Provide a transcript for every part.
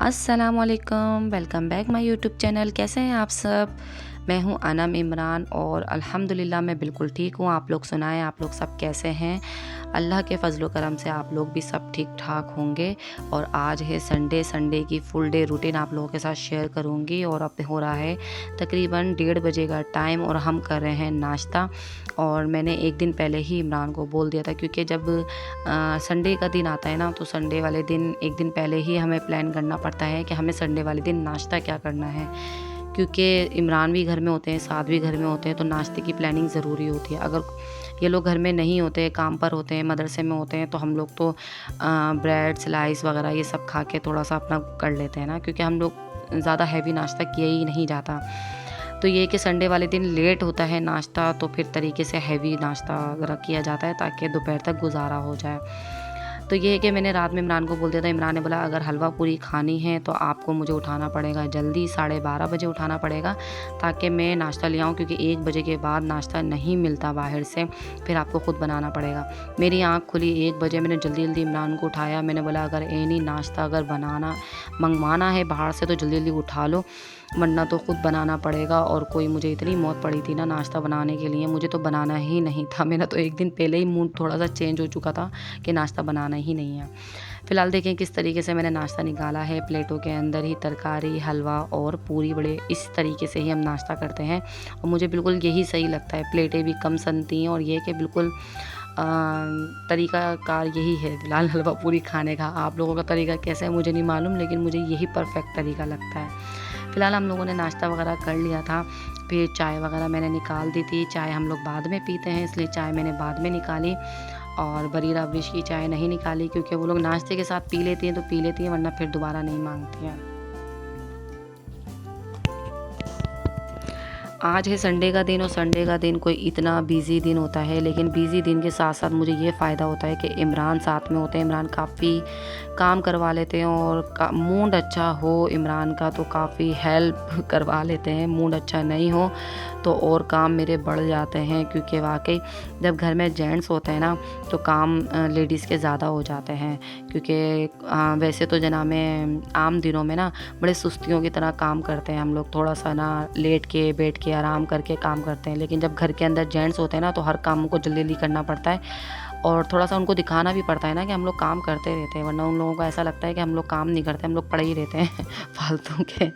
अस्सलामुअलैकुम, welcome back my YouTube channel. कैसे हैं आप सब? मैं हूं अनम इमरान और अल्हम्दुलिल्लाह मैं बिल्कुल ठीक हूं। आप लोग सुनाएं, आप लोग सब कैसे हैं? अल्लाह के फजल करम से आप लोग भी सब ठीक ठाक होंगे। और आज है संडे की फुल डे रूटीन आप लोगों के साथ शेयर करूंगी। और अब हो रहा है तकरीबन 1:30 बजे का टाइम और हम कर रहे हैं नाश्ता। और मैंने एक दिन पहले ही इमरान को बोल दिया था, क्योंकि जब संडे का दिन आता है ना, तो संडे वाले दिन एक दिन पहले ही हमें प्लान करना पड़ता है कि हमें संडे वाले दिन नाश्ता क्या करना है। क्योंकि इमरान भी घर में होते हैं, साद भी घर में होते हैं, तो नाश्ते की प्लानिंग ज़रूरी होती है। अगर ये लोग घर में नहीं होते, काम पर होते हैं, मदरसे में होते हैं, तो हम लोग तो ब्रेड स्लाइस वगैरह ये सब खा के थोड़ा सा अपना कर लेते हैं ना, क्योंकि हम लोग ज़्यादा हैवी नाश्ता किया ही नहीं जाता। तो ये कि संडे वाले दिन लेट होता है नाश्ता, तो फिर तरीके से हैवी नाश्ता वगैरह किया जाता है ताकि दोपहर तक गुजारा हो जाए। तो ये है कि मैंने रात में इमरान को बोल दिया था। इमरान ने बोला अगर हलवा पूरी खानी है तो आपको मुझे उठाना पड़ेगा जल्दी, 12:30 बजे उठाना पड़ेगा ताकि मैं नाश्ता ले आऊँ, क्योंकि 1 बजे के बाद नाश्ता नहीं मिलता बाहर से, फिर आपको ख़ुद बनाना पड़ेगा। मेरी आँख खुली 1 बजे, मैंने जल्दी जल्दी इमरान को उठाया। मैंने बोला अगर एनी नाश्ता अगर मंगवाना है बाहर से तो जल्दी जल्दी उठा लो, वरना तो ख़ुद बनाना पड़ेगा। और कोई मुझे इतनी मौत पड़ी थी ना नाश्ता बनाने के लिए, मुझे तो बनाना ही नहीं था। मेरा तो एक दिन पहले ही मूड थोड़ा सा चेंज हो चुका था कि नाश्ता बनाना ही नहीं है। फ़िलहाल देखें किस तरीके से मैंने नाश्ता निकाला है। प्लेटों के अंदर ही तरकारी, हलवा और पूरी, बड़े इस तरीके से ही हम नाश्ता करते हैं और मुझे बिल्कुल यही सही लगता है। प्लेटें भी कम सनती हैं और ये कि बिल्कुल तरीक़ाकार यही है फ़िलहाल हलवा पूरी खाने का। आप लोगों का तरीका कैसा है मुझे नहीं मालूम, लेकिन मुझे यही परफेक्ट तरीका लगता है। फ़िलहाल हम लोगों ने नाश्ता वगैरह कर लिया था, फिर चाय वगैरह मैंने निकाल दी थी। चाय हम लोग बाद में पीते हैं, इसलिए चाय मैंने बाद में निकाली। और बरीरा वृश की चाय नहीं निकाली, क्योंकि वो लोग नाश्ते के साथ पी लेती हैं तो पी लेती हैं, वरना फिर दोबारा नहीं मांगती हैं। आज है संडे का दिन और संडे का दिन कोई इतना बिज़ी दिन होता है, लेकिन बिज़ी दिन के साथ साथ मुझे ये फ़ायदा होता है कि इमरान साथ में होते हैं। इमरान काफ़ी काम करवा लेते हैं और मूड अच्छा हो इमरान का तो काफ़ी हेल्प करवा लेते हैं। मूड अच्छा नहीं हो तो और काम मेरे बढ़ जाते हैं, क्योंकि वाकई जब घर में जेंट्स होते हैं ना तो काम लेडीज़ के ज़्यादा हो जाते हैं। क्योंकि वैसे तो जना में आम दिनों में ना बड़े सुस्तियों की तरह काम करते हैं हम लोग, थोड़ा सा ना लेट के बैठ के आराम करके काम करते हैं। लेकिन जब घर के अंदर जेंट्स होते हैं ना तो हर काम को जल्दी जल्दी करना पड़ता है और थोड़ा सा उनको दिखाना भी पड़ता है ना कि हम लोग काम करते रहते हैं, वरना उन लोगों को ऐसा लगता है कि हम लोग काम नहीं करते, हम लोग पड़े ही रहते हैं फालतू के।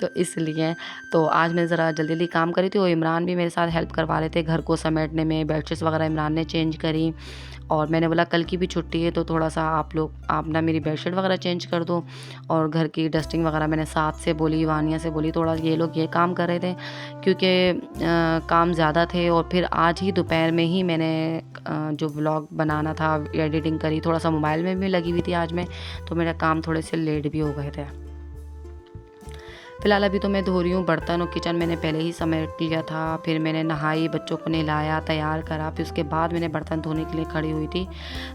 तो इसलिए तो आज मैं ज़रा जल्दी जल्दी काम करी थी और इमरान भी मेरे साथ हेल्प करवा रहे थे घर को समेटने में। बेडशीट्स वगैरह इमरान ने चेंज करी और मैंने बोला कल की भी छुट्टी है तो थोड़ा सा आप ना मेरी बेडशीट वगैरह चेंज कर दो। और घर की डस्टिंग वगैरह मैंने साथ से बोली, वानिया से बोली, थोड़ा ये लोग ये काम कर रहे थे क्योंकि काम ज़्यादा थे। और फिर आज ही दोपहर में ही मैंने जो व्लॉग बनाना था एडिटिंग करी, थोड़ा सा मोबाइल में भी लगी हुई थी आज मैं, तो मेरा काम थोड़े से लेट भी हो गए थे। फ़िलहाल अभी तो मैं धो रही हूँ बर्तन और किचन मैंने पहले ही समेट लिया था। फिर मैंने नहाई, बच्चों को नहलाया, तैयार करा, फिर उसके बाद मैंने बर्तन धोने के लिए खड़ी हुई थी।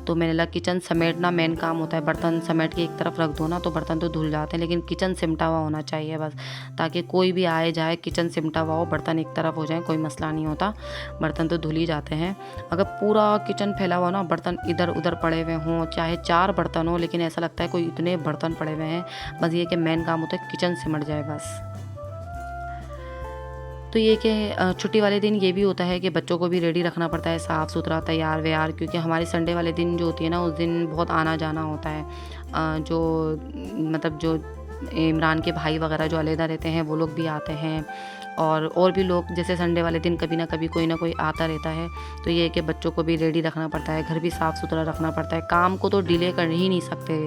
तो मैंने लगा किचन समेटना मेन काम होता है। बर्तन समेट के एक तरफ रख दो ना तो बर्तन तो धुल जाते हैं, लेकिन किचन सिमटा हुआ होना चाहिए बस, ताकि कोई भी आए जाए किचन सिमटा हुआ हो, बर्तन एक तरफ हो जाए, कोई मसला नहीं होता। बर्तन तो धुल ही जाते हैं। अगर पूरा किचन फैला हुआ ना, बर्तन इधर उधर पड़े हुए हों, चाहे 4 बर्तन हो, लेकिन ऐसा लगता है कोई इतने बर्तन पड़े हुए हैं। बस ये कि मेन काम होता है किचन सिमट जाए बस। तो ये कि छुट्टी वाले दिन ये भी होता है कि बच्चों को भी रेडी रखना पड़ता है, साफ़ सुथरा, तैयार व्यार, क्योंकि हमारी संडे वाले दिन जो होती है ना उस दिन बहुत आना जाना होता है। जो मतलब जो इमरान के भाई वगैरह जो अलहदा रहते हैं वो लोग भी आते हैं और भी लोग, जैसे संडे वाले दिन कभी ना कभी कोई ना कोई आता रहता है। तो ये है कि बच्चों को भी रेडी रखना पड़ता है, घर भी साफ़ सुथरा रखना पड़ता है। काम को तो डिले कर ही नहीं सकते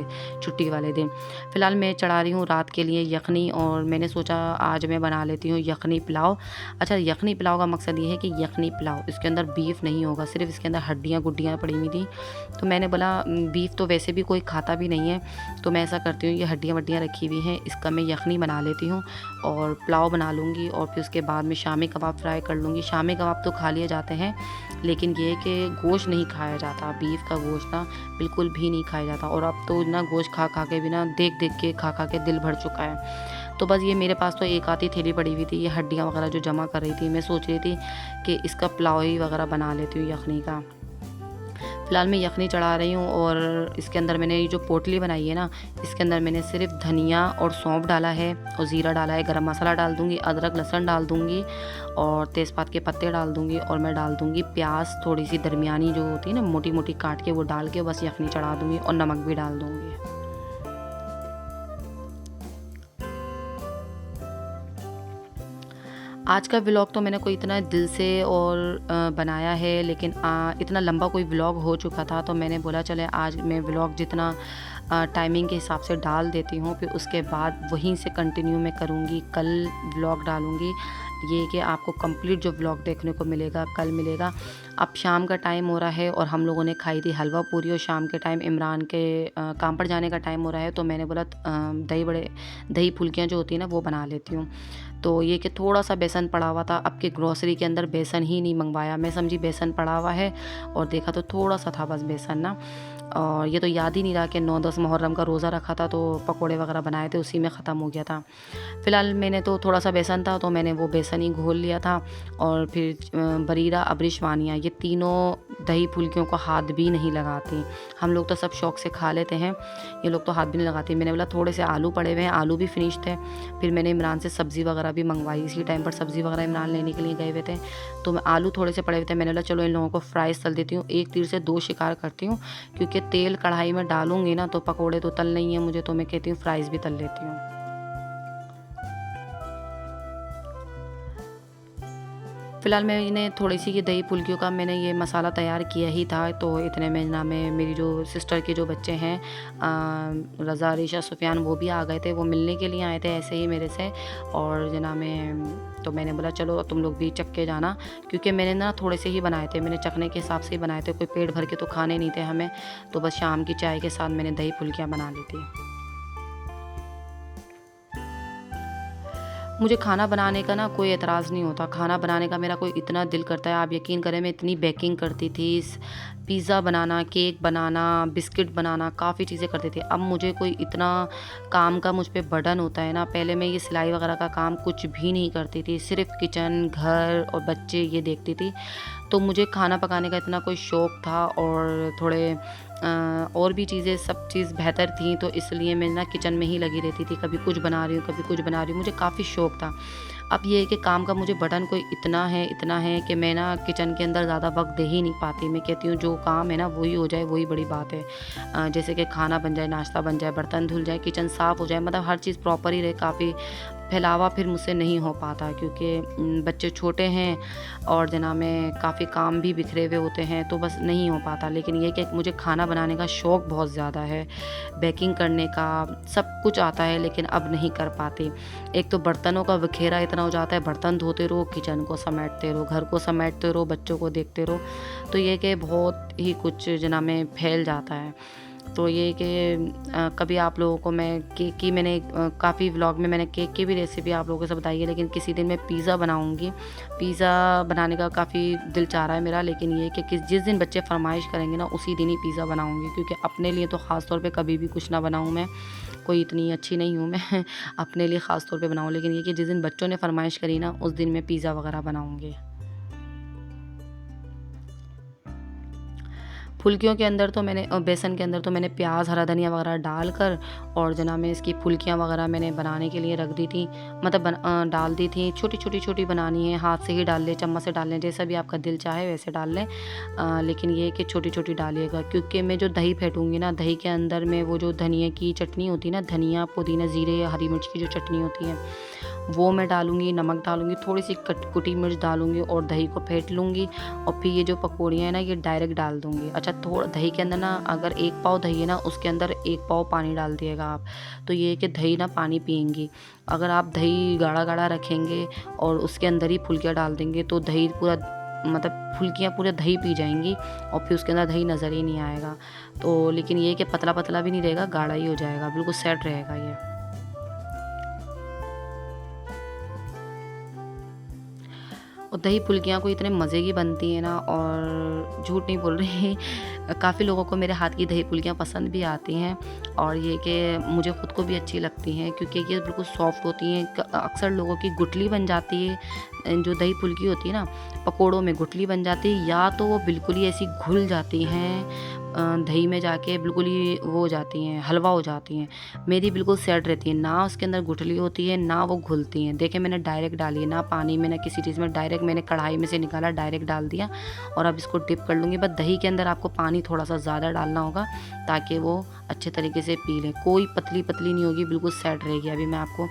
छुट्टी वाले दिन। फ़िलहाल मैं चढ़ा रही हूँ रात के लिए यखनी, और मैंने सोचा आज मैं बना लेती हूँ यखनी पुलाव। अच्छा, यखनी पुलाव का मकसद ये है कि यखनी पुलाव, इसके अंदर बीफ नहीं होगा, सिर्फ इसके अंदर हड्डियाँ गुड्डियाँ पड़ी हुई थी। तो मैंने बोला बीफ तो वैसे भी कोई खाता भी नहीं है, तो मैं ऐसा करती हूँ ये हड्डियाँ वड्डियाँ रखी हुई हैं, इसका मैं यखनी बना लेती हूँ और पुलाव बना लूँगी। और फिर उसके बाद में शामी कबाब फ्राई कर लूँगी। शामी कबाब तो खा लिए जाते हैं, लेकिन ये कि गोश्त नहीं खाया जाता, बीफ का गोश्त ना बिल्कुल भी नहीं खाया जाता। और अब तो ना गोश्त खा खा के भी ना, देख देख के खा खा के दिल भर चुका है। तो बस ये मेरे पास तो एक आधी थैली पड़ी हुई थी, ये हड्डियाँ वगैरह जो जमा कर रही थी। मैं सोच रही थी कि इसका पुलाव ही वगैरह बना लेती हूँ यखनी का। फ़िलहाल मैं यखनी चढ़ा रही हूँ और इसके अंदर मैंने ये जो पोटली बनाई है ना, इसके अंदर मैंने सिर्फ धनिया और सौंफ डाला है और ज़ीरा डाला है। गरम मसाला डाल दूँगी, अदरक लहसुन डाल दूँगी और तेज़पात के पत्ते डाल दूँगी और मैं डाल दूँगी प्याज थोड़ी-सी दरमियानी जो होती है ना, मोटी-मोटी काट के वो डाल के बस यखनी चढ़ा दूँगी और नमक भी डाल दूँगी। आज का व्लॉग तो मैंने कोई इतना दिल से और बनाया है, लेकिन इतना लंबा कोई व्लॉग हो चुका था तो मैंने बोला चले आज मैं व्लॉग जितना टाइमिंग के हिसाब से डाल देती हूँ, फिर उसके बाद वहीं से कंटिन्यू मैं करूँगी। कल व्लॉग डालूँगी, ये कि आपको कंप्लीट जो व्लॉग देखने को मिलेगा कल मिलेगा। अब शाम का टाइम हो रहा है और हम लोगों ने खाई थी हलवा पूरी और शाम के टाइम इमरान के काम पर जाने का टाइम हो रहा है, तो मैंने बोला दही फुल्कियाँ जो होती हैं ना वो बना लेती हूँ। तो ये कि थोड़ा सा बेसन पड़ा हुआ था, अब के ग्रोसरी के अंदर बेसन ही नहीं मंगवाया, मैं समझी बेसन पड़ा हुआ है और देखा तो थोड़ा सा था बस बेसन ना। और ये तो याद ही नहीं रहा कि 9-10 मुहर्रम का रोज़ा रखा था तो पकोड़े वगैरह बनाए थे, उसी में ख़त्म हो गया था। फ़िलहाल मैंने तो थोड़ा सा बेसन था तो मैंने वो बेसन ही घोल लिया था और फिर बरीरा अबरिश वानिया ये तीनों दही फुल्कियों को हाथ भी नहीं लगाती। हम लोग तो सब शौक़ से खा लेते हैं, ये लोग तो हाथ भी नहीं लगाते। मैंने बोला थोड़े से आलू पड़े हुए हैं, आलू भी फिनिश थे। फिर मैंने इमरान से सब्ज़ी वगैरह भी मंगवाई, इसी टाइम पर सब्ज़ी वगैरह इमरान लेने के लिए गए हुए थे, तो मैं आलू थोड़े से पड़े हुए थे, मैंने बोला चलो इन लोगों को फ्राइज़ तल देती हूँ। एक तीर से 2 शिकार करती हूँ, क्योंकि तेल कढ़ाई में डालूँगी ना तो पकोड़े तो तल नहीं है मुझे, तो मैं कहती हूँ फ्राइज़ भी तल लेती हूँ। फ़िलहाल मैंने थोड़ी-सी ये दही फुल्कियों का मैंने ये मसाला तैयार किया ही था, तो इतने में ना में मेरी जो सिस्टर के जो बच्चे हैं रज़ा, रिशा, सुफ़ियान वो भी आ गए थे। वो मिलने के लिए आए थे ऐसे ही मेरे से, और जनाब में तो मैंने बोला चलो तुम लोग भी चख के जाना, क्योंकि मैंने ना थोड़े से ही बनाए थे, मैंने चखने के हिसाब से ही बनाए थे, कोई पेट भर के तो खाने नहीं थे हमें। तो बस शाम की चाय के साथ मैंने दही फुल्कियाँ बना ली थी। मुझे खाना बनाने का ना कोई एतराज़ नहीं होता, खाना बनाने का मेरा कोई इतना दिल करता है, आप यकीन करें मैं इतनी बेकिंग करती थी, पिज़्ज़ा बनाना, केक बनाना, बिस्किट बनाना, काफ़ी चीज़ें करती थी। अब मुझे कोई इतना काम का मुझ पे बर्डन होता है ना, पहले मैं ये सिलाई वगैरह का काम कुछ भी नहीं करती थी, सिर्फ़ किचन, घर और बच्चे ये देखती थी। तो मुझे खाना पकाने का इतना कोई शौक़ था और थोड़े और भी चीज़ें सब चीज़ बेहतर थी, तो इसलिए मैं ना किचन में ही लगी रहती थी, कभी कुछ बना रही हूँ, कभी कुछ बना रही हूँ, मुझे काफ़ी शौक़ था। अब ये है कि काम का मुझे बर्डन कोई इतना है कि मैं ना किचन के अंदर ज़्यादा वक़्त दे ही नहीं पाती। मैं कहती हूँ जो काम है ना वही हो जाए, वही बड़ी बात है। जैसे कि खाना बन जाए, नाश्ता बन जाए, बर्तन धुल जाए, किचन साफ़ हो जाए, मतलब हर चीज़ प्रॉपर ही रहे। काफ़ी फैलावा फिर मुझसे नहीं हो पाता, क्योंकि बच्चे छोटे हैं और जनाब में काफ़ी काम भी बिखरे हुए होते हैं, तो बस नहीं हो पाता। लेकिन ये कि मुझे खाना बनाने का शौक़ बहुत ज़्यादा है, बेकिंग करने का सब कुछ आता है, लेकिन अब नहीं कर पाती। एक तो बर्तनों का बिखेरा इतना हो जाता है, बर्तन धोते रहो, किचन को समेटते रहो, घर को समेटते रहो, बच्चों को देखते रहो, तो ये कि बहुत ही कुछ जनाब में फैल जाता है। तो ये कि कभी आप लोगों को मैं केक की मैंने काफ़ी व्लॉग में मैंने केक की भी रेसिपी आप लोगों को बताई है, लेकिन किसी दिन मैं पिज़्ज़ा बनाऊँगी। पिज़्ज़ा बनाने का काफ़ी दिल चाह रहा है मेरा, लेकिन ये कि जिस दिन बच्चे फरमाइश करेंगे ना उसी दिन ही पिज़्ज़ा बनाऊँगी, क्योंकि अपने लिए तो ख़ास तौर पे कभी भी कुछ ना बनाऊँ मैं, कोई इतनी अच्छी नहीं हूँ मैं अपने लिए ख़ास तौर पे बनाऊँ, लेकिन ये कि जिस दिन बच्चों ने फरमाइश करी ना उस दिन मैं पिज़्ज़ा वगैरह बनाऊँगी। फुल्कियों के अंदर तो मैंने बेसन के अंदर तो मैंने प्याज, हरा धनिया वगैरह डालकर और जनाब में इसकी फुल्कियाँ वगैरह मैंने बनाने के लिए रख दी थी, मतलब डाल दी थी। छोटी बनानी है, हाथ से ही डाल लें, चम्मच से डाल लें, जैसा भी आपका दिल चाहे वैसे डाल लें। लेकिन ये है कि छोटी डालिएगा, क्योंकि मैं जो दही फेंटूँगी ना, दही के अंदर में वो जो धनिया की चटनी होती है ना, धनिया, पुदीना, ज़ीरे, हरी मिर्च की जो चटनी होती है वो मैं डालूँगी, नमक डालूँगी, थोड़ी-सी कुटी मिर्च डालूँगी और दही को फेंट लूँगी और फिर ये जो पकौड़ियाँ हैं ना ये डायरेक्ट डाल दूँगी। अच्छा, थोड़ा दही के अंदर ना अगर 1 पाव दही है ना उसके अंदर 1 पाव पानी डाल दिएगा आप, तो ये है कि दही ना पानी पिएँगी। अगर आप दही गाढ़ा-गाढ़ा रखेंगे और उसके अंदर ही फुल्कियाँ डाल देंगे तो दही पूरा मतलब फुल्कियाँ पूरा दही पी जाएँगी और फिर उसके अंदर दही नज़र ही नहीं आएगा। तो लेकिन ये है कि पतला-पतला भी नहीं रहेगा, गाढ़ा ही हो जाएगा, बिल्कुल सेट रहेगा ये। और दही फुल्कियाँ को इतने मज़े की बनती हैं ना, और झूठ नहीं बोल रही, काफ़ी लोगों को मेरे हाथ की दही फुल्कियाँ पसंद भी आती हैं, और ये कि मुझे ख़ुद को भी अच्छी लगती हैं क्योंकि ये बिल्कुल सॉफ्ट होती हैं। अक्सर लोगों की गुठली बन जाती है, जो दही फुल्की होती है ना, पकोड़ों में गुठली बन जाती है, या तो वो बिल्कुल ही ऐसी घुल जाती हैं दही में जाके, बिल्कुल ही वो हो जाती हैं, हलवा हो जाती हैं। मेरी बिल्कुल सेट रहती है, ना उसके अंदर गुठली होती है, ना वो घुलती हैं। देखिए मैंने डायरेक्ट डाली है, ना पानी में ना किसी चीज़ में, डायरेक्ट मैंने कढ़ाई में से निकाला, डायरेक्ट डाल दिया, और अब इसको डिप कर लूँगी। बस दही के अंदर आपको पानी थोड़ा सा ज़्यादा डालना होगा ताकि वो अच्छे तरीके से पी लें। कोई पतली पतली नहीं होगी, बिल्कुल सेट रहेगी। अभी मैं आपको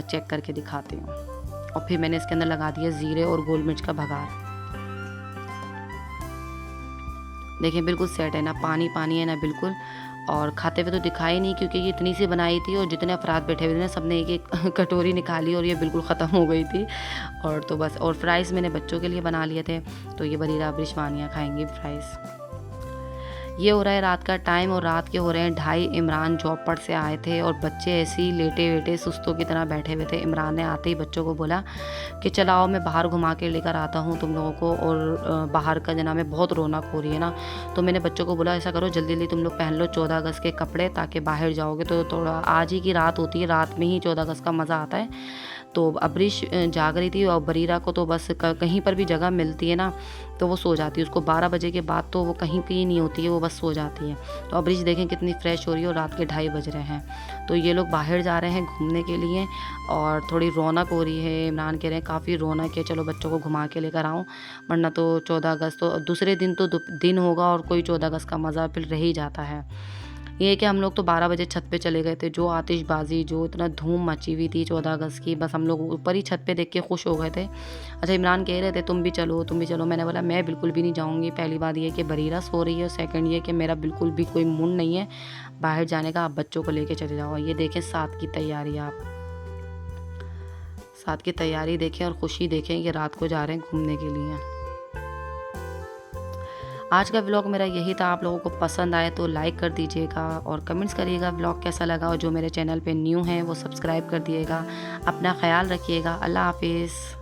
चेक करके दिखाती हूँ। और फिर मैंने इसके अंदर लगा दिया ज़ीरे और गोल मिर्च का भगार। देखिए बिल्कुल सेट है ना, पानी पानी है ना बिल्कुल। और खाते हुए तो दिखाई नहीं क्योंकि ये इतनी सी बनाई थी, और जितने अफराद बैठे हुए थे ना, सबने एक एक कटोरी निकाली और ये बिल्कुल ख़त्म हो गई थी। और तो बस, और फ्राइज़ मैंने बच्चों के लिए बना लिए थे, तो ये बरीरा रिशवानियाँ खाएंगी फ्राइज़। ये हो रहा है रात का टाइम, और रात के हो रहे हैं 2:30। इमरान जॉब पर से आए थे और बच्चे ऐसे ही लेटे वेटे सुस्तों की तरह बैठे हुए थे। इमरान ने आते ही बच्चों को बोला कि चलाओ मैं बाहर घुमा के लेकर आता हूँ तुम लोगों को, और बाहर का जना में बहुत रौनक हो रही है ना। तो मैंने बच्चों को बोला ऐसा करो, जल्दी जल्दी तुम लोग पहन लो 14 अगस्त के कपड़े, ताकि बाहर जाओगे तो थोड़ा, आज ही की रात होती है, रात में ही 14 अगस्त का मज़ा आता है। तो अबरिश जाग रही थी, और बरीरा को तो बस कहीं पर भी जगह मिलती है ना तो वो सो जाती है। उसको 12 बजे के बाद तो वो कहीं की नहीं होती है, वो बस सो जाती है। तो अबरिश देखें कितनी फ्रेश हो रही है, और रात के 2:30 बज रहे हैं। तो ये लोग बाहर जा रहे हैं घूमने के लिए, और थोड़ी रौनक हो रही है। इमरान कह रहे हैं काफ़ी रौनक है, चलो बच्चों को घुमा के लेकर आऊँ, वरना तो 14 अगस्त तो दूसरे दिन तो दिन होगा, और कोई 14 अगस्त का मज़ा फिर रह ही जाता है। ये है कि हम लोग तो 12 बजे छत पे चले गए थे। जो आतिशबाज़ी, जो इतना धूम मची हुई थी 14 अगस्त की, बस हम लोग ऊपर ही छत पे देख के खुश हो गए थे। अच्छा, इमरान कह रहे थे तुम भी चलो, तुम भी चलो। मैंने बोला मैं बिल्कुल भी नहीं जाऊँगी। पहली बात ये कि बरीरा सो रही है, और सेकंड ये कि मेरा बिल्कुल भी कोई मूड नहीं है बाहर जाने का। आप बच्चों को लेके चले जाओ। ये देखें साथ की तैयारी, आप साथ की तैयारी देखें और खुशी देखें कि रात को जा रहे हैं घूमने के लिए। आज का व्लॉग मेरा यही था। आप लोगों को पसंद आए तो लाइक कर दीजिएगा, और कमेंट्स करिएगा व्लॉग कैसा लगा, और जो मेरे चैनल पे न्यू हैं वो सब्सक्राइब कर दिएगा। अपना ख्याल रखिएगा। अल्लाह हाफिज़।